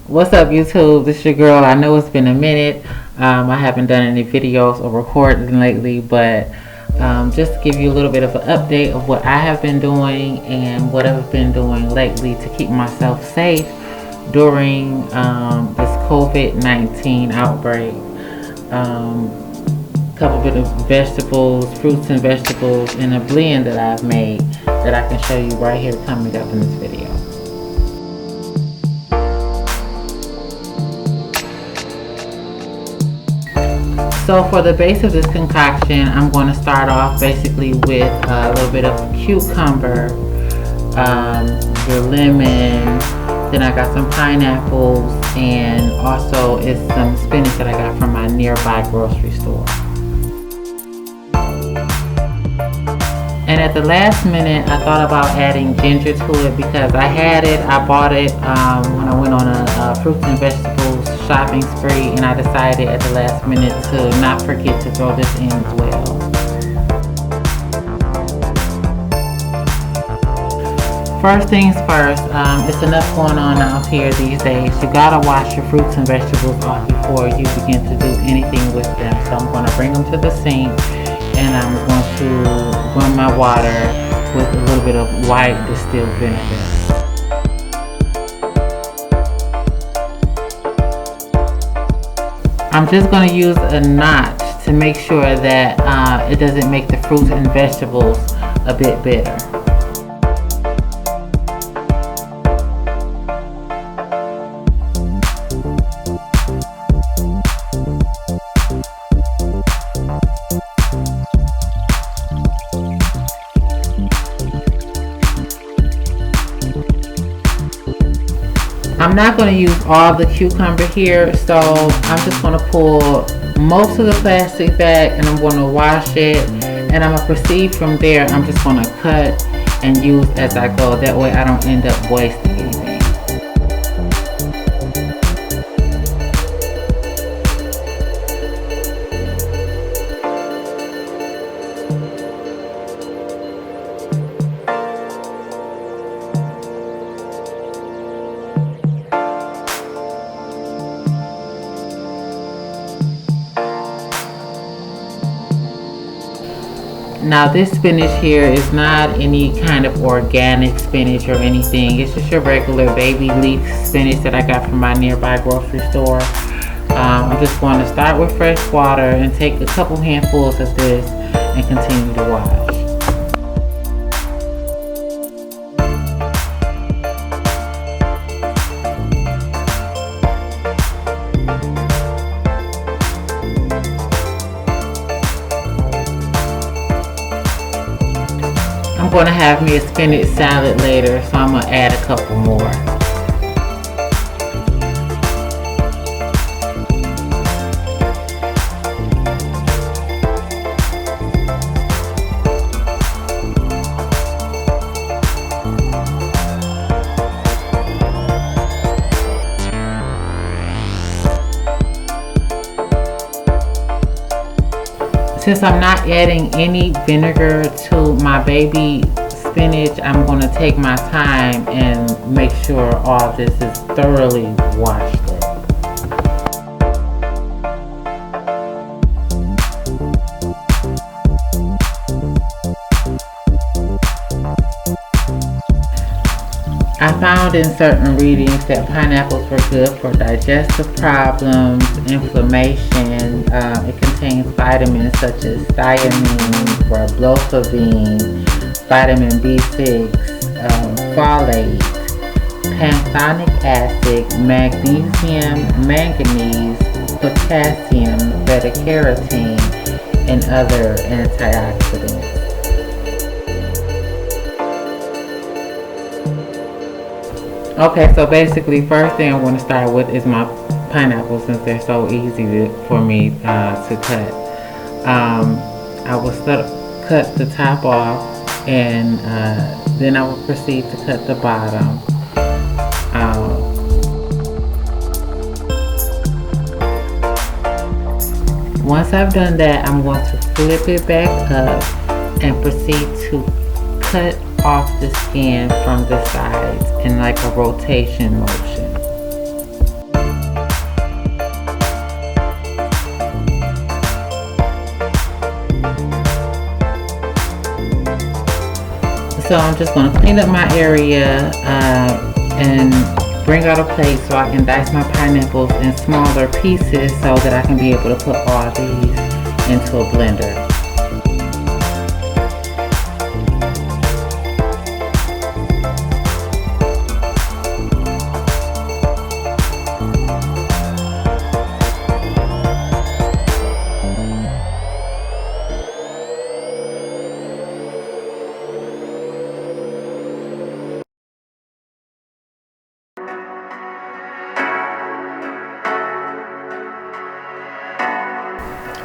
What's up, YouTube? This is your girl. I know it's been a minute. I haven't done any videos or recording lately, but just to give you a little bit of an update of what I have been doing and what I've been doing lately to keep myself safe during this COVID-19 outbreak. Couple bit of vegetables, fruits and vegetables in a blend that I've made that I can show you right here coming up in this video. So for the base of this concoction, I'm going to start off basically with a little bit of cucumber, your lemon, then I got some pineapples, and also it's some spinach that I got from my nearby grocery store. And at the last minute, I thought about adding ginger to it because I had it. I bought it when I went on a fruits and vegetables shopping spree, and I decided at the last minute to not forget to throw this in as well. First things first, it's enough going on out here these days. You gotta wash your fruits and vegetables off before you begin to do anything with them. So I'm going to bring them to the sink, and I'm going to run my water with a little bit of white distilled vinegar. I'm just going to use a notch to make sure that it doesn't make the fruits and vegetables a bit bitter. I'm not going to use all the cucumber here, so I'm just going to pull most of the plastic back and I'm going to wash it, and I'm going to proceed from there. I'm just going to cut and use as I go. That way I don't end up wasting anything. Now this spinach here is not any kind of organic spinach or anything. It's just your regular baby leaf spinach that I got from my nearby grocery store. I'm just going to start with fresh water and take a couple handfuls of this and continue to wash. I'm going to have me a spinach salad later, so I'm going to add a couple more. Since I'm not adding any vinegar to my baby spinach, I'm going to take my time and make sure all this is thoroughly washed up. I found in certain readings that pineapples were good for digestive problems, inflammation. It contains vitamins such as thiamine, riboflavin, vitamin B6, folate, pantothenic acid, magnesium, manganese, potassium, beta-carotene, and other antioxidants. Okay, so basically first thing I'm going to start with is my pineapples, since they're so easy for me to cut. I will cut the top off, and then I will proceed to cut the bottom. Once I've done that, I'm going to flip it back up and proceed to cut off the skin from the sides in like a rotation motion. So I'm just going to clean up my area and bring out a plate so I can dice my pineapples in smaller pieces so that I can be able to put all these into a blender.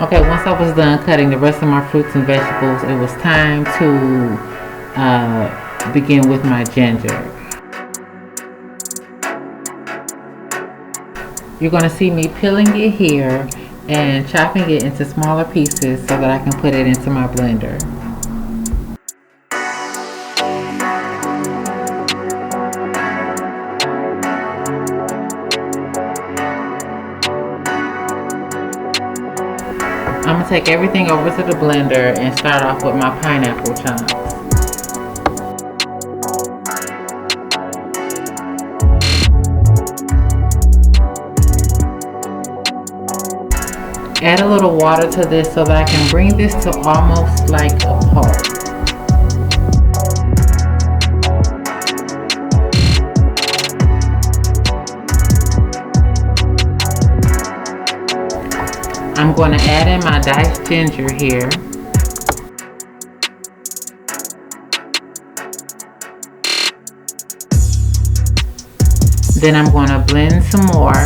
Okay, once I was done cutting the rest of my fruits and vegetables, it was time to begin with my ginger. You're going to see me peeling it here and chopping it into smaller pieces so that I can put it into my blender. I'm going to take everything over to the blender and start off with my pineapple chunks. Add a little water to this so that I can bring this to almost like a pulp. I'm going to add in my diced ginger here. Then I'm going to blend some more.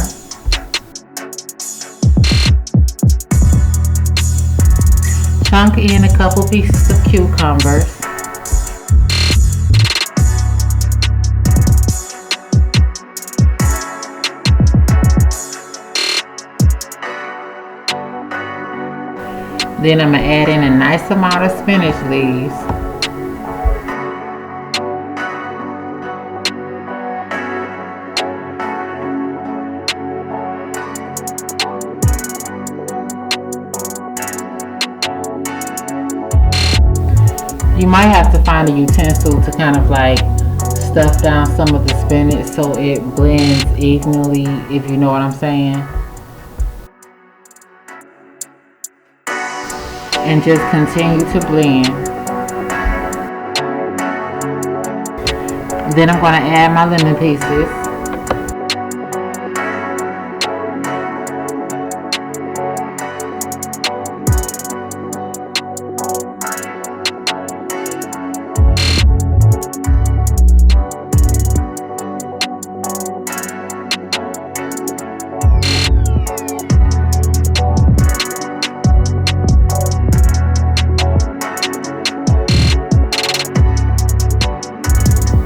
Chunk in a couple pieces of cucumbers. Then I'm going to add in a nice amount of spinach leaves. You might have to find a utensil to kind of like stuff down some of the spinach so it blends evenly, if you know what I'm saying. And just continue to blend. Then I'm going to add my lemon pieces.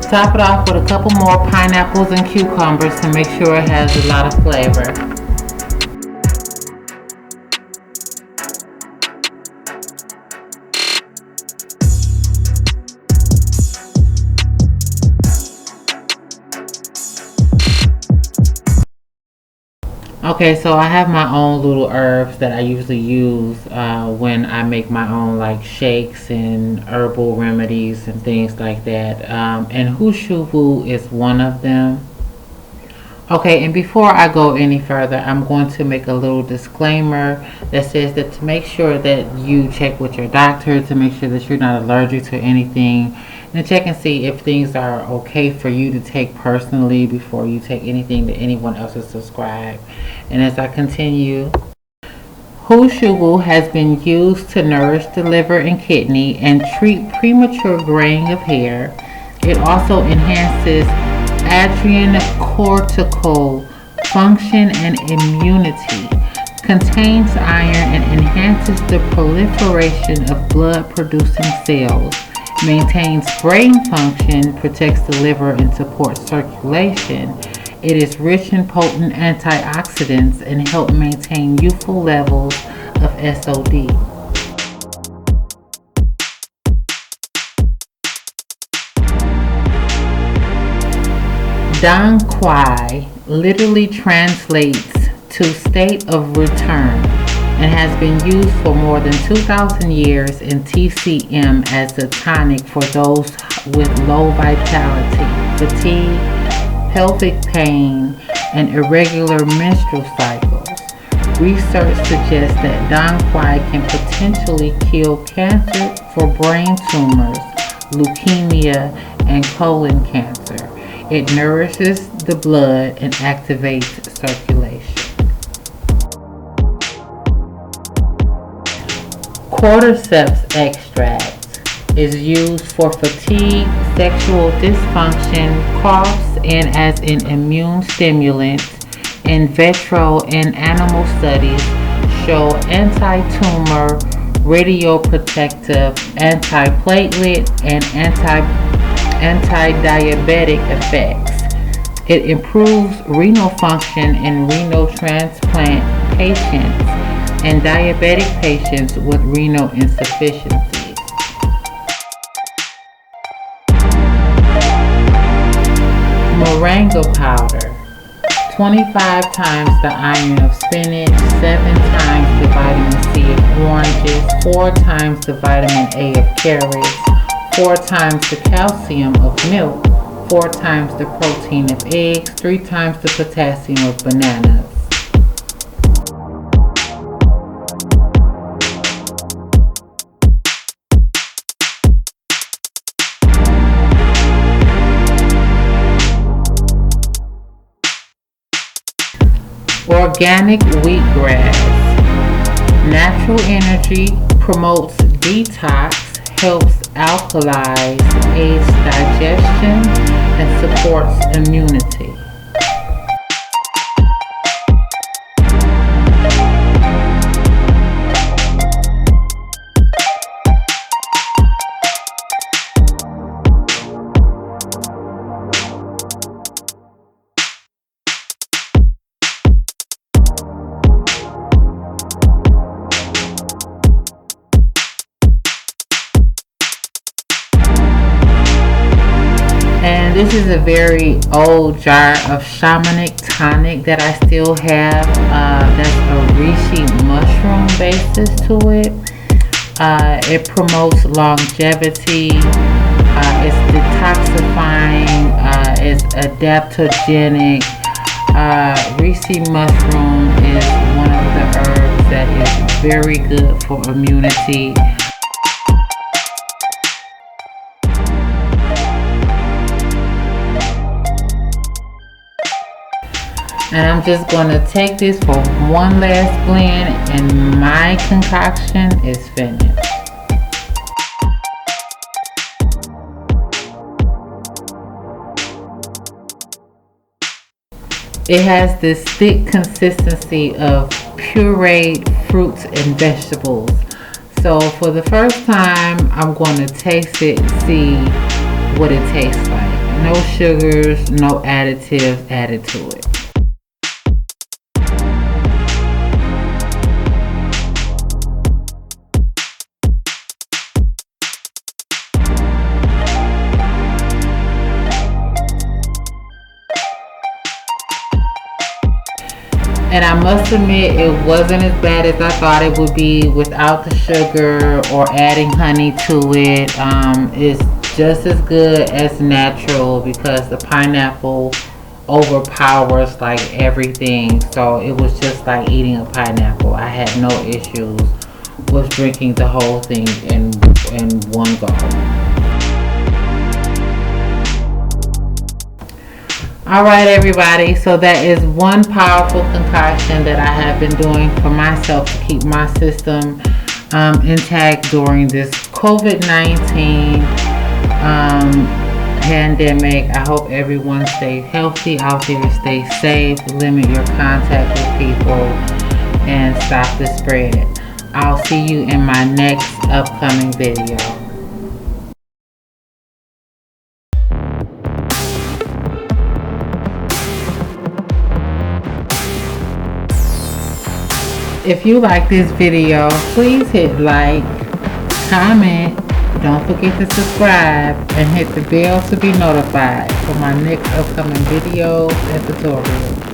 Top it off with a couple more pineapples and cucumbers to make sure it has a lot of flavor. Okay, so I have my own little herbs that I usually use when I make my own like shakes and herbal remedies and things like that. And Hushubu is one of them. Okay, and before I go any further, I'm going to make a little disclaimer that says that to make sure that you check with your doctor to make sure that you're not allergic to anything, and check and see if things are okay for you to take personally before you take anything that anyone else has prescribed. And as I continue, Hushubu has been used to nourish the liver and kidney and treat premature graying of hair. It also enhances adrenocortical function and immunity, contains iron and enhances the proliferation of blood-producing cells, maintains brain function, protects the liver and supports circulation. It is rich in potent antioxidants and helps maintain youthful levels of SOD. Dong Quai literally translates to state of return. and has been used for more than 2,000 years in TCM as a tonic for those with low vitality, fatigue, pelvic pain, and irregular menstrual cycles. Research suggests that Dong Quai can potentially kill cancer for brain tumors, leukemia, and colon cancer. It nourishes the blood and activates circulation. Cordyceps extract is used for fatigue, sexual dysfunction, coughs, and as an immune stimulant. In vitro and animal studies show anti-tumor, radioprotective, antiplatelet, and anti-diabetic effects. It improves renal function in renal transplant patients and diabetic patients with renal insufficiency. Moringa powder. 25 times the iron of spinach, 7 times the vitamin C of oranges, 4 times the vitamin A of carrots, 4 times the calcium of milk, 4 times the protein of eggs, 3 times the potassium of bananas. Organic wheatgrass. Natural energy, promotes detox, helps alkalize, aids digestion, and supports immunity. And this is a very old jar of shamanic tonic that I still have. That's a reishi mushroom basis to it. It promotes longevity. It's detoxifying. It's adaptogenic. Reishi mushroom is one of the herbs that is very good for immunity. And I'm just going to take this for one last blend, and my concoction is finished. It has this thick consistency of pureed fruits and vegetables. So for the first time, I'm going to taste it and see what it tastes like. No sugars, no additives added to it. And I must admit, it wasn't as bad as I thought it would be without the sugar or adding honey to it. It's just as good as natural because the pineapple overpowers like everything. So it was just like eating a pineapple. I had no issues with drinking the whole thing in one go. Alright everybody, so that is one powerful concoction that I have been doing for myself to keep my system intact during this COVID-19 pandemic. I hope everyone stays healthy out there, stay safe, limit your contact with people, and stop the spread. I'll see you in my next upcoming video. If you like this video, please hit like, comment, don't forget to subscribe, and hit the bell to be notified for my next upcoming videos and tutorials.